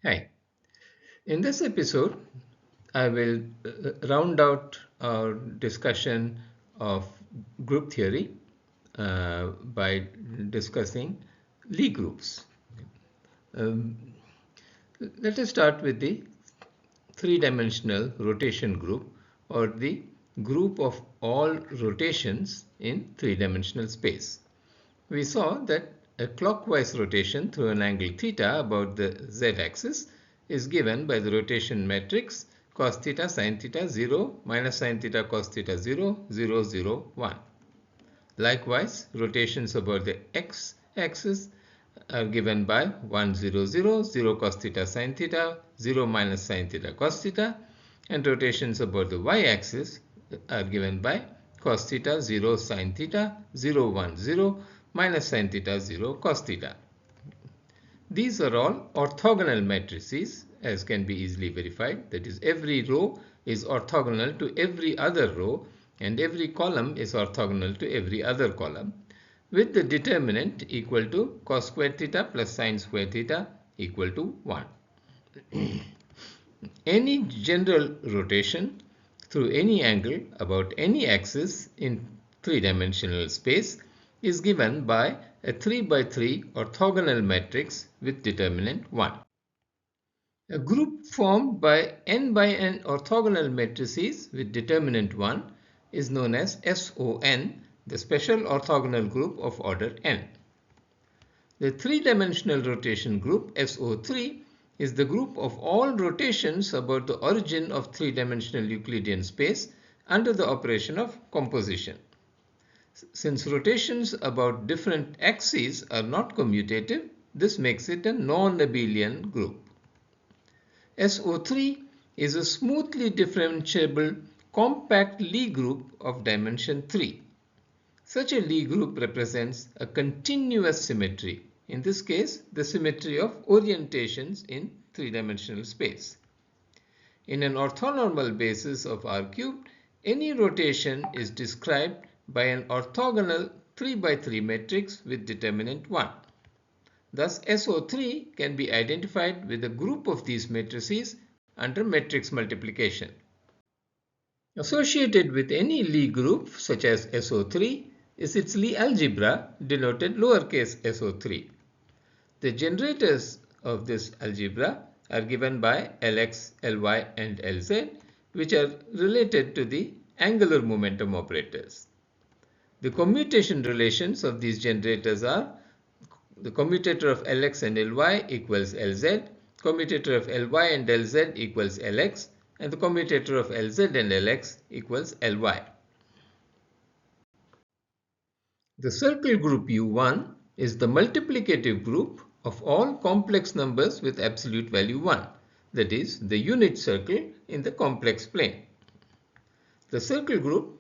Hi. In this episode, I will round out our discussion of group theory by discussing Lie groups. Um, Let us start with the three-dimensional rotation group, or the group of all rotations in three-dimensional space. We saw that a clockwise rotation through an angle theta about the z-axis is given by the rotation matrix cos theta sin theta 0 minus sin theta cos theta 0 0 0 1. Likewise, rotations about the x-axis are given by 1 0 0 0 cos theta sin theta 0 minus sin theta cos theta, and rotations about the y-axis are given by cos theta 0 sin theta 0 1 0 minus sin theta 0 cos theta. These are all orthogonal matrices, as can be easily verified. That is, every row is orthogonal to every other row and every column is orthogonal to every other column, with the determinant equal to cos squared theta plus sin squared theta equal to 1. Any general rotation through any angle about any axis in three-dimensional space is given by a 3 by 3 orthogonal matrix with determinant 1. A group formed by n orthogonal matrices with determinant 1 is known as SON, the special orthogonal group of order n. The three-dimensional rotation group SO3 is the group of all rotations about the origin of three-dimensional Euclidean space under the operation of composition. Since rotations about different axes are not commutative, this makes it a non-abelian group. SO3 is a smoothly differentiable compact Lie group of dimension 3. Such a Lie group represents a continuous symmetry, in this case the symmetry of orientations in three-dimensional space. In an orthonormal basis of R cubed, any rotation is described by an orthogonal 3 by 3 matrix with determinant 1. Thus, SO3 can be identified with a group of these matrices under matrix multiplication. Associated with any Lie group such as SO3 is its Lie algebra, denoted lowercase SO3. The generators of this algebra are given by Lx, Ly and Lz, which are related to the angular momentum operators. The commutation relations of these generators are the commutator of Lx and Ly equals Lz, commutator of Ly and Lz equals Lx, and the commutator of Lz and Lx equals Ly. The circle group U1 is the multiplicative group of all complex numbers with absolute value 1, that is, the unit circle in the complex plane. The circle group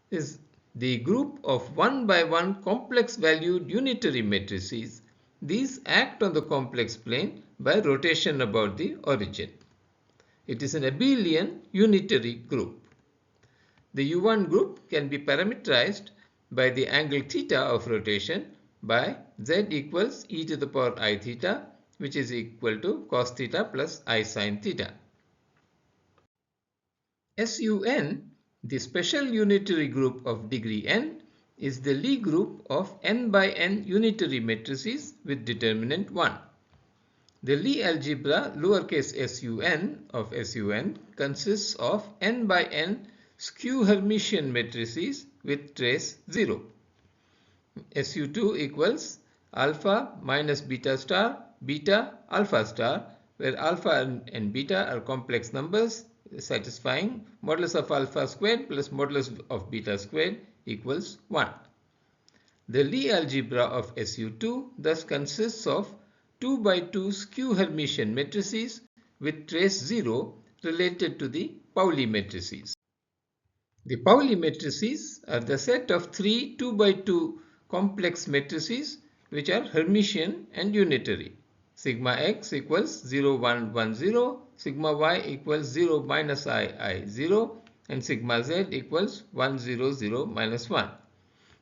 is the group of 1 by 1 complex valued unitary matrices. These act on the complex plane by rotation about the origin. It is an abelian unitary group. The U1 group can be parameterized by the angle theta of rotation by z equals e to the power I theta, which is equal to cos theta plus I sin theta. SUN, the special unitary group of degree n, is the Lie group of n by n unitary matrices with determinant 1. The Lie algebra lowercase sun of SUN consists of n by n skew Hermitian matrices with trace 0. SU2 equals alpha minus beta star, beta, alpha star, where alpha and beta are complex numbers satisfying modulus of alpha squared plus modulus of beta squared equals 1. The Lie algebra of SU2 thus consists of 2 by 2 skew Hermitian matrices with trace 0 related to the Pauli matrices. The Pauli matrices are the set of three 2 by 2 complex matrices which are Hermitian and unitary. Sigma x equals 0, 1, 1, 0, sigma y equals 0, minus I, 0, and sigma z equals 1, 0, 0, minus 1.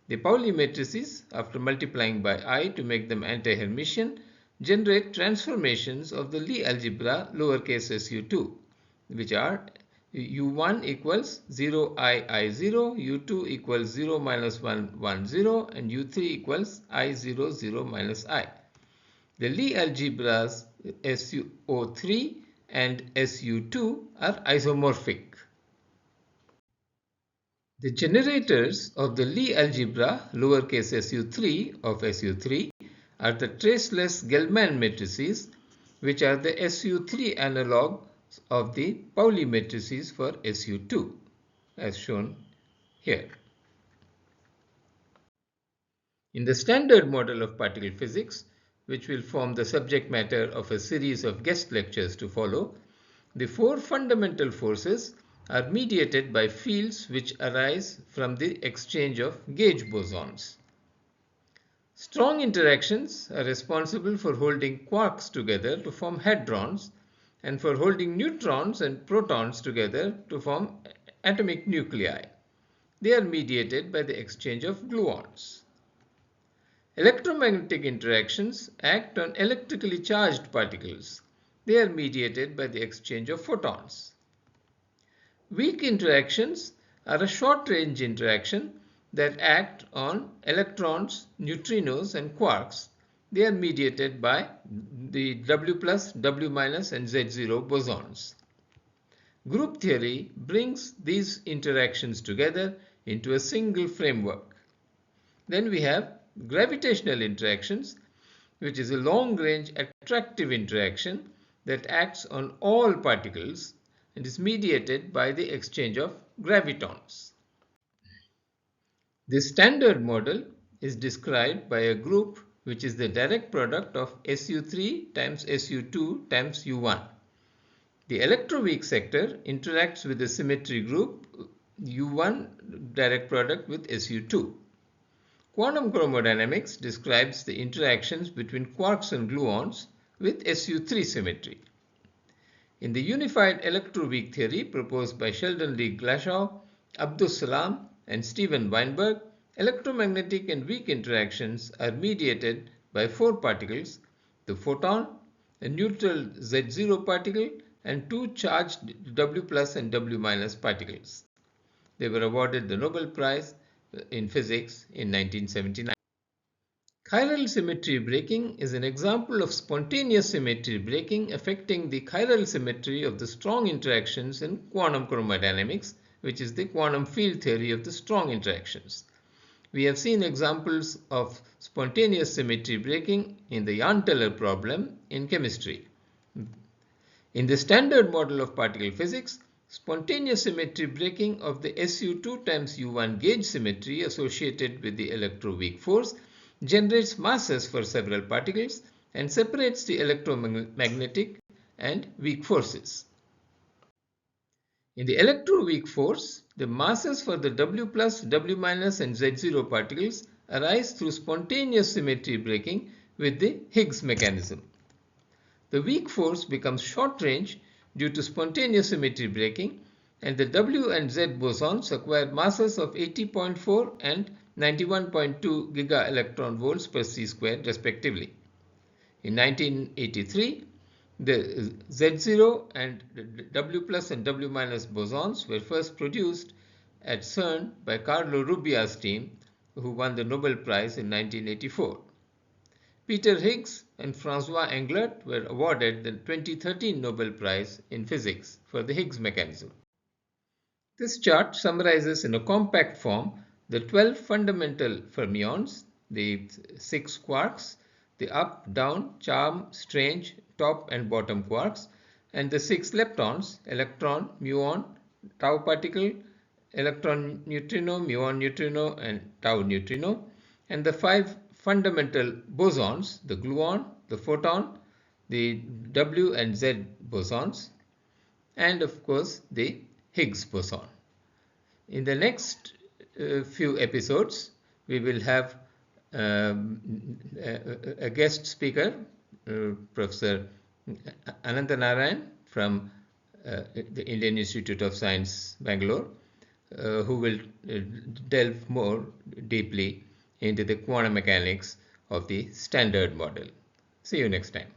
The Pauli matrices, after multiplying by I to make them anti-Hermitian, generate transformations of the Lie algebra lowercase su2, which are u1 equals 0 u2 equals 0 minus 1 1 0, and u3 equals I0 0 minus I. The Lie algebras SU03 and SU2 are isomorphic. The generators of the Lie algebra lowercase su3 of su3 are the traceless Gelman matrices, which are the su3 analog of the Pauli matrices for su2, as shown here. In the standard model of particle physics, which will form the subject matter of a series of guest lectures to follow, the four fundamental forces are mediated by fields which arise from the exchange of gauge bosons. Strong interactions are responsible for holding quarks together to form hadrons, and for holding neutrons and protons together to form atomic nuclei. They are mediated by the exchange of gluons. Electromagnetic interactions act on electrically charged particles. They are mediated by the exchange of photons. Weak interactions are a short-range interaction that act on electrons, neutrinos, and quarks. They are mediated by the W plus, W minus, and Z0 bosons. Group theory brings these interactions together into a single framework. Then we have gravitational interactions, which is a long-range attractive interaction that acts on all particles and is mediated by the exchange of gravitons. This standard model is described by a group which is the direct product of SU3 times SU2 times U1. The electroweak sector interacts with the symmetry group U1 direct product with SU2. Quantum chromodynamics describes the interactions between quarks and gluons with SU3 symmetry. In the unified electroweak theory proposed by Sheldon Lee Glashow, Abdus Salam, and Steven Weinberg, electromagnetic and weak interactions are mediated by four particles: the photon, a neutral Z0 particle, and two charged W plus and W minus particles. They were awarded the Nobel Prize in Physics in 1979. Chiral symmetry breaking is an example of spontaneous symmetry breaking affecting the chiral symmetry of the strong interactions in quantum chromodynamics, which is the quantum field theory of the strong interactions. We have seen examples of spontaneous symmetry breaking in the Jahn-Teller problem in chemistry. In the standard model of particle physics, spontaneous symmetry breaking of the SU2 times U1 gauge symmetry associated with the electroweak force generates masses for several particles and separates the electromagnetic and weak forces. In the electroweak force, the masses for the W plus, W minus, and Z0 particles arise through spontaneous symmetry breaking with the Higgs mechanism. The weak force becomes short range due to spontaneous symmetry breaking, and the W and Z bosons acquire masses of 80.4 and 91.2 giga-electron volts per c squared respectively. In 1983, the Z0 and W plus and W minus bosons were first produced at CERN by Carlo Rubbia's team, who won the Nobel Prize in 1984. Peter Higgs and Francois Englert were awarded the 2013 Nobel Prize in Physics for the Higgs mechanism. This chart summarizes in a compact form the 12 fundamental fermions, the 6 quarks, the up, down, charm, strange, top and bottom quarks, and the 6 leptons, electron, muon, tau particle, electron neutrino, muon neutrino, and tau neutrino, and the 5 fundamental bosons, the gluon, the photon, the W and Z bosons, and of course the Higgs boson. In the next few episodes, we will have a guest speaker, Professor Anantanarayan from the Indian Institute of Science, Bangalore, who will delve more deeply into the quantum mechanics of the standard model. See you next time.